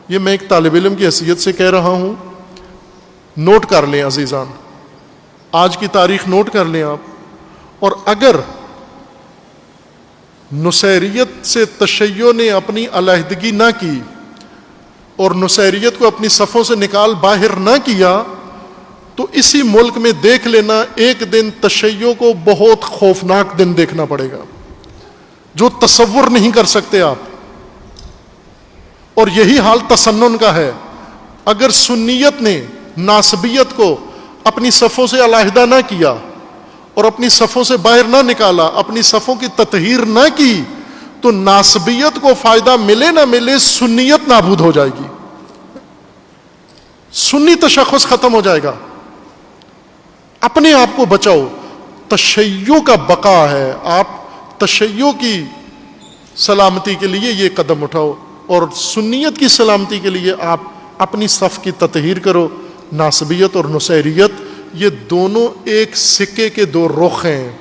یہ میں ایک طالب علم کی حیثیت سے کہہ رہا ہوں, نوٹ کر لیں عزیزان, آج کی تاریخ نوٹ کر لیں آپ. اور اگر نصیریت سے تشیع نے اپنی علیحدگی نہ کی اور نصیریت کو اپنی صفوں سے نکال باہر نہ کیا تو اسی ملک میں دیکھ لینا ایک دن تشیع کو بہت خوفناک دن دیکھنا پڑے گا جو تصور نہیں کر سکتے آپ. اور یہی حال تسنن کا ہے. اگر سنیت نے ناسبیت کو اپنی صفوں سے علیحدہ نہ کیا اور اپنی صفوں سے باہر نہ نکالا, اپنی صفوں کی تطہیر نہ کی, تو ناسبیت کو فائدہ ملے نہ ملے سنیت نابود ہو جائے گی, سنی تشخص ختم ہو جائے گا. اپنے آپ کو بچاؤ, تشیع کا بقا ہے. آپ تشیع کی سلامتی کے لیے یہ قدم اٹھاؤ اور سنیت کی سلامتی کے لیے آپ اپنی صف کی تطہیر کرو. ناسبیت اور نصیریت یہ دونوں ایک سکے کے دو رخ ہیں,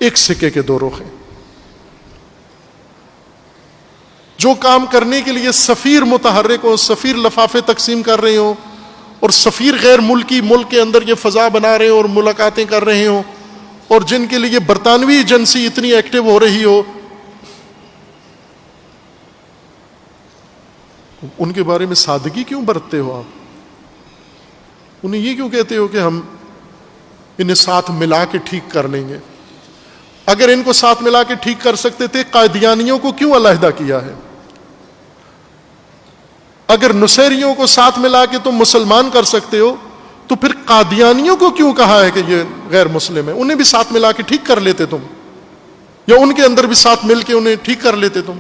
ایک سکے کے دو رخ ہیں. جو کام کرنے کے لیے سفیر متحرک ہو, سفیر لفافے تقسیم کر رہے ہوں, اور سفیر غیر ملکی ملک کے اندر یہ فضا بنا رہے ہوں اور ملاقاتیں کر رہے ہوں, اور جن کے لیے برطانوی ایجنسی اتنی ایکٹیو ہو رہی ہو, ان کے بارے میں سادگی کیوں برتتے ہو آپ؟ انہیں یہ کیوں کہتے ہو کہ ہم انہیں ساتھ ملا کے ٹھیک کر لیں گے؟ اگر ان کو ساتھ ملا کے ٹھیک کر سکتے تھے, قادیانیوں کو کیوں علیحدہ کیا ہے؟ اگر نصیریوں کو ساتھ ملا کے تم مسلمان کر سکتے ہو تو پھر قادیانیوں کو کیوں کہا ہے کہ یہ غیر مسلم ہے؟ انہیں بھی ساتھ ملا کے ٹھیک کر لیتے تم, یا ان کے اندر بھی ساتھ مل کے انہیں ٹھیک کر لیتے تم.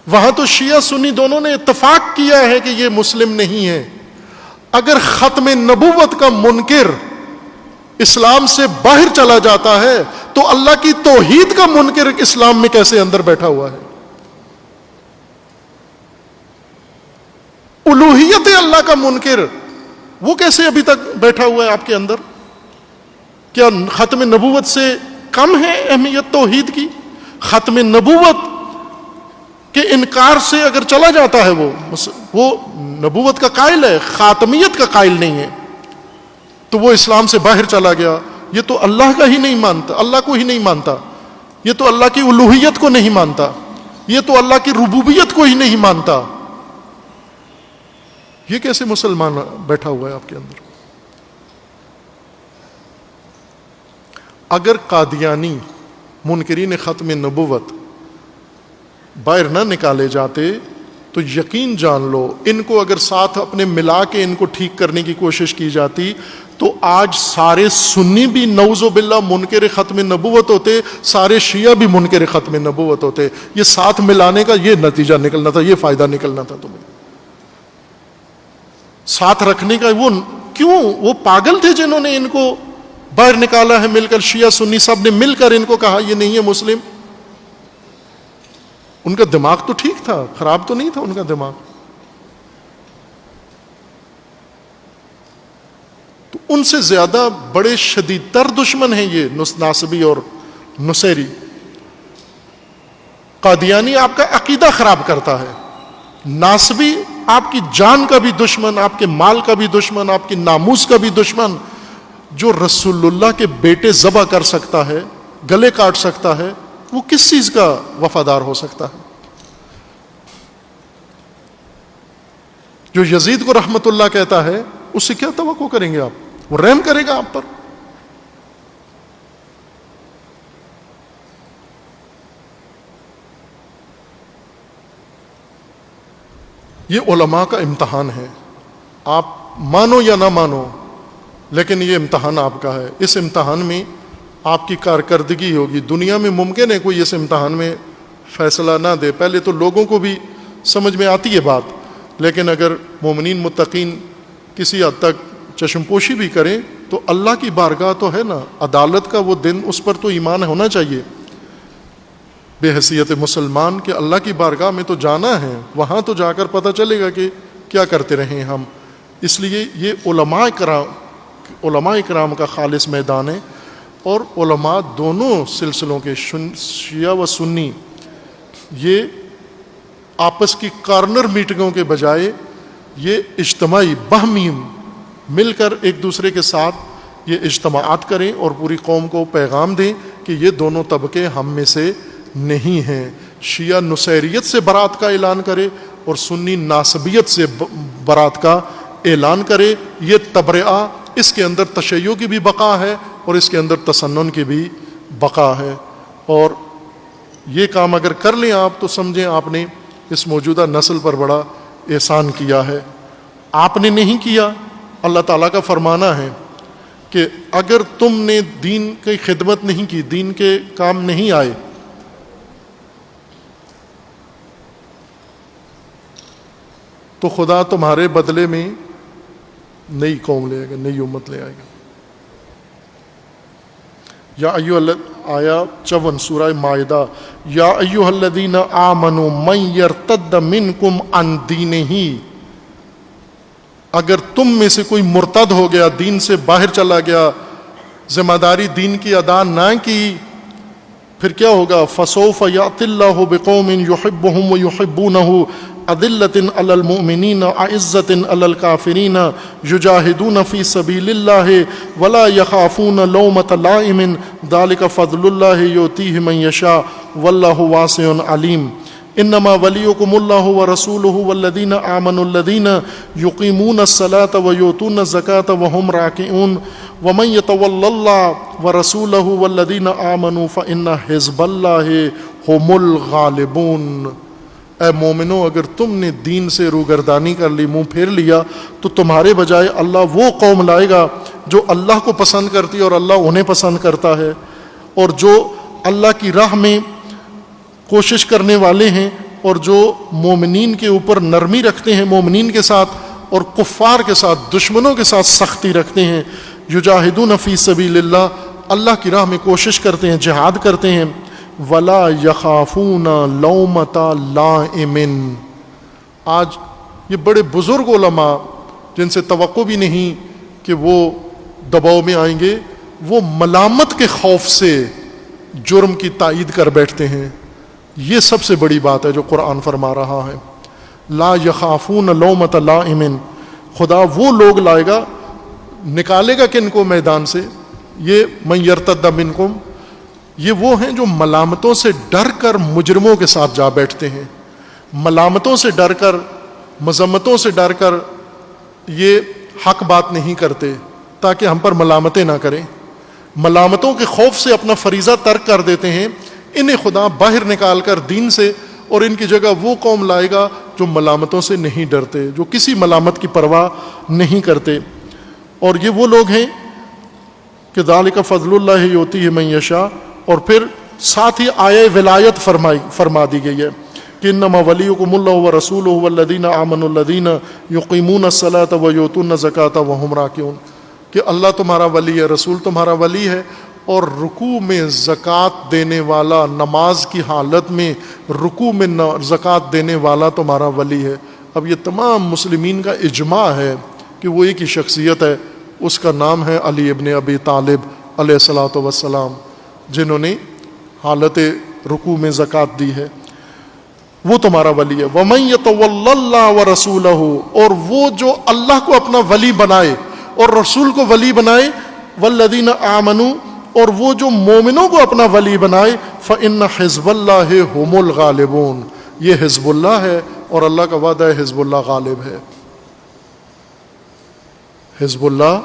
وہاں تو شیعہ سنی دونوں نے اتفاق کیا ہے کہ یہ مسلم نہیں ہے. اگر ختم نبوت کا منکر اسلام سے باہر چلا جاتا ہے تو اللہ کی توحید کا منکر اسلام میں کیسے اندر بیٹھا ہوا ہے؟ الوہیت اللہ کا منکر وہ کیسے ابھی تک بیٹھا ہوا ہے آپ کے اندر؟ کیا ختم نبوت سے کم ہے اہمیت توحید کی؟ ختم نبوت کے انکار سے اگر چلا جاتا ہے وہ نبوت کا قائل ہے، خاتمیت کا قائل نہیں ہے، تو وہ اسلام سے باہر چلا گیا. یہ تو اللہ کا ہی نہیں مانتا، اللہ کو ہی نہیں مانتا، یہ تو اللہ کی الوہیت کو نہیں مانتا، یہ تو اللہ کی ربوبیت کو ہی نہیں مانتا. یہ کیسے مسلمان بیٹھا ہوا ہے آپ کے اندر؟ اگر قادیانی منکرین ختم نبوت باہر نہ نکالے جاتے تو یقین جان لو ان کو اگر ساتھ اپنے ملا کے ان کو ٹھیک کرنے کی کوشش کی جاتی تو آج سارے سنی بھی نعوذ باللہ منکر ختم نبوت ہوتے، سارے شیعہ بھی منکر ختم نبوت ہوتے. یہ ساتھ ملانے کا یہ نتیجہ نکلنا تھا، یہ فائدہ نکلنا تھا تمہیں. ساتھ رکھنے کا کیوں؟ وہ پاگل تھے جنہوں نے ان کو باہر نکالا ہے مل کر، شیعہ سنی سب نے مل کر ان کو کہا یہ نہیں ہے مسلم. ان کا دماغ تو ٹھیک تھا، خراب تو نہیں تھا ان کا دماغ. تو ان سے زیادہ بڑے شدید تر دشمن ہیں یہ ناصبی اور نصیری. قادیانی آپ کا عقیدہ خراب کرتا ہے، ناصبی آپ کی جان کا بھی دشمن، آپ کے مال کا بھی دشمن، آپ کی ناموس کا بھی دشمن. جو رسول اللہ کے بیٹے ذبح کر سکتا ہے، گلے کاٹ سکتا ہے، وہ کس چیز کا وفادار ہو سکتا ہے؟ جو یزید کو رحمت اللہ کہتا ہے اس سے کیا توقع کریں گے آپ؟ وہ رحم کرے گا آپ پر؟ یہ علماء کا امتحان ہے، آپ مانو یا نہ مانو لیکن یہ امتحان آپ کا ہے. اس امتحان میں آپ کی کارکردگی ہوگی. دنیا میں ممکن ہے کوئی اس امتحان میں فیصلہ نہ دے، پہلے تو لوگوں کو بھی سمجھ میں آتی ہے بات، لیکن اگر مومنین متقین کسی حد تک چشم پوشی بھی کریں تو اللہ کی بارگاہ تو ہے نا، عدالت کا وہ دن، اس پر تو ایمان ہونا چاہیے بے حیثیت مسلمان کہ اللہ کی بارگاہ میں تو جانا ہے، وہاں تو جا کر پتہ چلے گا کہ کیا کرتے رہے ہم. اس لیے یہ علماء کرام کا خالص میدان ہے. اور علماء دونوں سلسلوں کے شیعہ و سنی یہ آپس کی کارنر میٹنگوں کے بجائے یہ اجتماعی باہمی مل کر ایک دوسرے کے ساتھ یہ اجتماعات کریں اور پوری قوم کو پیغام دیں کہ یہ دونوں طبقے ہم میں سے نہیں ہیں. شیعہ نصیریت سے برات کا اعلان کرے اور سنی ناصبیت سے برات کا اعلان کرے. یہ تبرئہ، اس کے اندر تشیع کی بھی بقا ہے اور اس کے اندر تسنن کی بھی بقا ہے. اور یہ کام اگر کر لیں آپ تو سمجھیں آپ نے اس موجودہ نسل پر بڑا احسان کیا ہے. آپ نے نہیں کیا، اللہ تعالیٰ کا فرمانا ہے کہ اگر تم نے دین کی خدمت نہیں کی، دین کے کام نہیں آئے، تو خدا تمہارے بدلے میں نئی قوم لے آئے گا، نئی امت لے آئے گا. یا ایھا آیا 54 سورہ مائدہ، یا ایھا الذین آمنوا من یرتد منکم عن دینہ، اگر تم میں سے کوئی مرتد ہو گیا، دین سے باہر چلا گیا، ذمہ داری دین کی ادا نہ کی، پھر کیا ہوگا؟ فسوف یأتی اللہ بقوم یحبہم ویحبونہ اذلۃ علی المؤمنین اعزۃ علی الکافرین یجاہدون فی سبیل اللہ ولا یخافون لومۃ لائم ذلک فضل اللہ یؤتیہ من یشاء واللہ واسع علیم. انما ولیکم اللہ ورسولہ والذین آمنوا الذین یقیمون الصلاۃ ویؤتون الزکاۃ وہم راکعون ومن یتول اللہ ورسولہ والذین آمنوا فإن حزب اللہ هم الغالبون. اے مومنو، اگر تم نے دین سے روگردانی کر لی، منہ پھیر لیا، تو تمہارے بجائے اللہ وہ قوم لائے گا جو اللہ کو پسند کرتی ہے اور اللہ انہیں پسند کرتا ہے، اور جو اللہ کی راہ میں کوشش کرنے والے ہیں اور جو مومنین کے اوپر نرمی رکھتے ہیں، مومنین کے ساتھ اور کفار کے ساتھ، دشمنوں کے ساتھ سختی رکھتے ہیں. یجاہدون فی سبیل اللہ، اللہ کی راہ میں کوشش کرتے ہیں، جہاد کرتے ہیں. ولا یخافون لومۃ لائم. آج یہ بڑے بزرگ علماء جن سے توقع بھی نہیں کہ وہ دباؤ میں آئیں گے، وہ ملامت کے خوف سے جرم کی تائید کر بیٹھتے ہیں۔ یہ سب سے بڑی بات ہے جو قرآن فرما رہا ہے، لا یخافون لومۃ لائم، خدا وہ لوگ لائے گا، نکالے گا کن کو میدان سے، یہ من یرتد منکم، یہ وہ ہیں جو ملامتوں سے ڈر کر مجرموں کے ساتھ جا بیٹھتے ہیں، ملامتوں سے ڈر کر، مذمتوں سے ڈر کر یہ حق بات نہیں کرتے تاکہ ہم پر ملامتیں نہ کریں، ملامتوں کے خوف سے اپنا فریضہ ترک کر دیتے ہیں، انہیں خدا باہر نکال کر دین سے، اور ان کی جگہ وہ قوم لائے گا جو ملامتوں سے نہیں ڈرتے، جو کسی ملامت کی پرواہ نہیں کرتے۔ اور یہ وہ لوگ ہیں کہ ذالک فضل اللہ یؤتیہ من یشاء، اور پھر ساتھ ہی آیہ ولایت فرما دی گئی ہے کہ انما ولیکم اللہ ورسولہ والذین آمنوا الذین یقیمون الصلاۃ ویؤتون الزکاۃ وہم راکعون، کہ اللہ تمہارا ولی ہے، رسول تمہارا ولی ہے، اور رکوع میں زکوٰۃ دینے والا، نماز کی حالت میں رکوع میں زکوٰۃ دینے والا تمہارا ولی ہے۔ اب یہ تمام مسلمین کا اجماع ہے کہ وہ ایک ہی شخصیت ہے، اس کا نام ہے علی ابن ابی طالب علیہ الصلاۃ والسلام، جنہوں نے حالت رکوع میں زکوٰۃ دی ہے، وہ تمہارا ولی ہے۔ وَمَن يَتَوَلَّ اللَّهَ وَرَسُولَهُ، اور وہ جو اللہ کو اپنا ولی بنائے اور رسول کو ولی بنائے، وَالَّذِينَ آمَنُوا، اور وہ جو مومنوں کو اپنا ولی بنائے، فَإِنَّ حِزْبَ اللَّهِ هُمُ الْغَالِبُونَ، یہ حزب اللہ ہے اور اللہ کا وعدہ ہے حزب اللہ غالب ہے۔ حزب اللہ،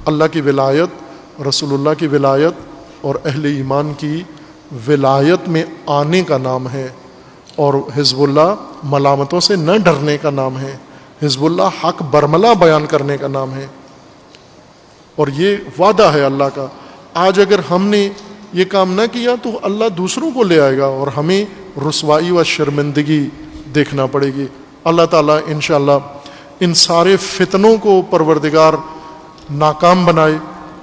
اللہ کی ولایت، رسول اللہ کی ولایت اور اہل ایمان کی ولایت میں آنے کا نام ہے، اور حزب اللہ ملامتوں سے نہ ڈرنے کا نام ہے، حزب اللہ حق برملا بیان کرنے کا نام ہے، اور یہ وعدہ ہے اللہ کا۔ آج اگر ہم نے یہ کام نہ کیا تو اللہ دوسروں کو لے آئے گا اور ہمیں رسوائی و شرمندگی دیکھنا پڑے گی۔ اللہ تعالیٰ انشاءاللہ ان سارے فتنوں کو پروردگار ناکام بنائے،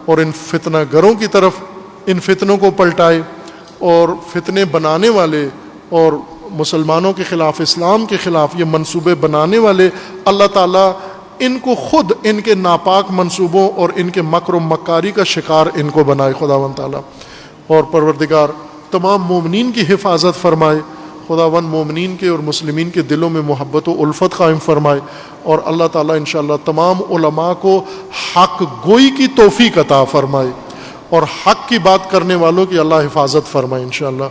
اور ان فتنہ گروں کی طرف ان فتنوں کو پلٹائے، اور فتنے بنانے والے اور مسلمانوں کے خلاف، اسلام کے خلاف یہ منصوبے بنانے والے، اللہ تعالیٰ ان کو خود ان کے ناپاک منصوبوں اور ان کے مکر و مکاری کا شکار ان کو بنائے خداوند تعالیٰ، اور پروردگار تمام مومنین کی حفاظت فرمائے، خداوند مومنین کے اور مسلمین کے دلوں میں محبت و الفت قائم فرمائے، اور اللہ تعالیٰ انشاءاللہ تمام علماء کو حق گوئی کی توفیق عطا فرمائے، اور حق کی بات کرنے والوں کی اللہ حفاظت فرمائے انشاءاللہ۔